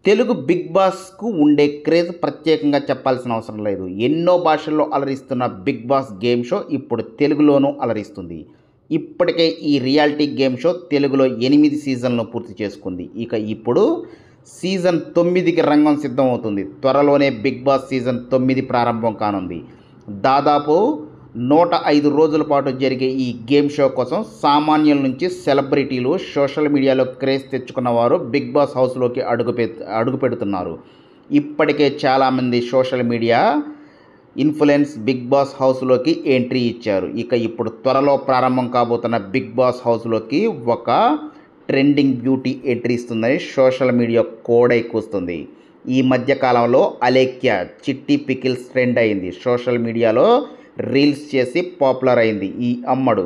Telugu big బాస్కు ఉండే craze ప్రత్యేకంగా చెప్పాల్సిన అవసరం లేదు. ఎన్నో భాషల్లో అలరిస్తున్న బిగ్ బాస్ గేమ్ షో ఇప్పుడు తెలుగులోనూ అలరిస్తుంది. ఇప్పటికే ఈ రియాలిటీ గేమ్ షో తెలుగులో 8 సీజన్లను పూర్తి చేసుకుంది. ఇక ఇప్పుడు సీజన్ 9కి రంగం సిద్ధమవుతుంది. త్వరలోనే బిగ్ బాస్ సీజన్ 9 ప్రారంభం కానుంది. దాదాపు 105 రోజుల పాటు జరిగే ఈ గేమ్ షో కోసం సామాన్యుల నుంచి సెలబ్రిటీలు, సోషల్ మీడియాలో క్రేజ్ తెచ్చుకున్న వారు బిగ్ బాస్ హౌస్లోకి అడుగుపెడుతున్నారు. ఇప్పటికే చాలామంది social media influence Bigg Boss హౌస్లోకి ఎంట్రీ ఇచ్చారు. ఇక ఇప్పుడు త్వరలో ప్రారంభం కాబోతున్న బిగ్ బాస్ హౌస్లోకి ఒక ట్రెండింగ్ బ్యూటీ ఎంట్రీ ఇస్తుందని సోషల్ మీడియా కోడై కూస్తుంది. ఈ మధ్య కాలంలో అలేఖ్య చిట్టి పికిల్స్ ట్రెండ్ అయింది. సోషల్ మీడియాలో రీల్స్ చేసి పాపులర్ అయింది. ఈ అమ్మడు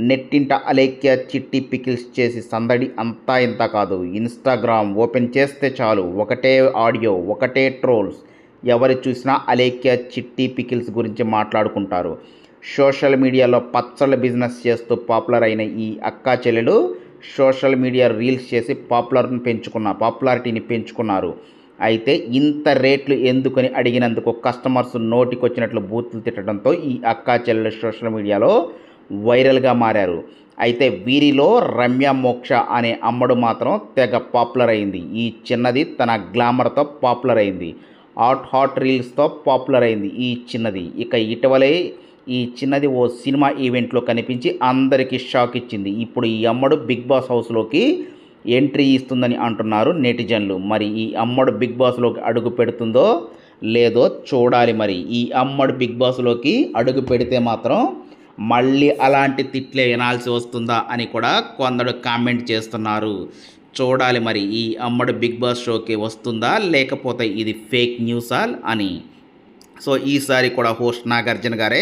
నెట్టింట అలేఖ్య చిట్టి పికిల్స్ చేసి సందడి అంతా ఇంత కాదు. ఇన్స్టాగ్రామ్ ఓపెన్ చేస్తే చాలు ఒకటే ఆడియో, ఒకటే ట్రోల్స్. ఎవరు చూసినా అలేఖ్య చిట్టి పికిల్స్ గురించి మాట్లాడుకుంటారు. సోషల్ మీడియాలో పచ్చళ్ళ బిజినెస్ చేస్తూ పాపులర్ అయిన ఈ అక్కా చెల్లెలు సోషల్ మీడియా రీల్స్ చేసి పాపులారిటీని పెంచుకున్నారు. అయితే ఇంత రేట్లు ఎందుకని అడిగినందుకు కస్టమర్స్ నోటికొచ్చినట్లు బూతులు తిట్టడంతో ఈ అక్కా చెల్లెలు సోషల్ మీడియాలో వైరల్గా మారారు. అయితే వీరిలో రమ్య మోక్ష అనే అమ్మడు మాత్రం తెగ పాపులర్ అయింది. ఈ చిన్నది తన గ్లామర్తో పాపులర్ అయింది. హాట్ రీల్స్తో పాపులర్ అయింది ఈ చిన్నది. ఇక ఇటీవలే ఈ చిన్నది ఓ సినిమా ఈవెంట్లో కనిపించి అందరికీ షాక్ ఇచ్చింది. ఇప్పుడు ఈ అమ్మడు బిగ్ బాస్ హౌస్లోకి ఎంట్రీ ఇస్తుందని అంటున్నారు నెటిజన్లు. మరి ఈ అమ్మడు బిగ్ బాస్లోకి అడుగు పెడుతుందో లేదో చూడాలి. మరి ఈ అమ్మడు బిగ్ బాస్లోకి అడుగు పెడితే మాత్రం మళ్ళీ అలాంటి తిట్లే వినాల్సి వస్తుందా అని కూడా కొందరు కామెంట్ చేస్తున్నారు. చూడాలి మరి ఈ అమ్మడు బిగ్ బాస్ షోకి వస్తుందా లేకపోతే ఇది ఫేక్ న్యూసా అని. సో ఈసారి కూడా హోస్ట్ నాగార్జున గారే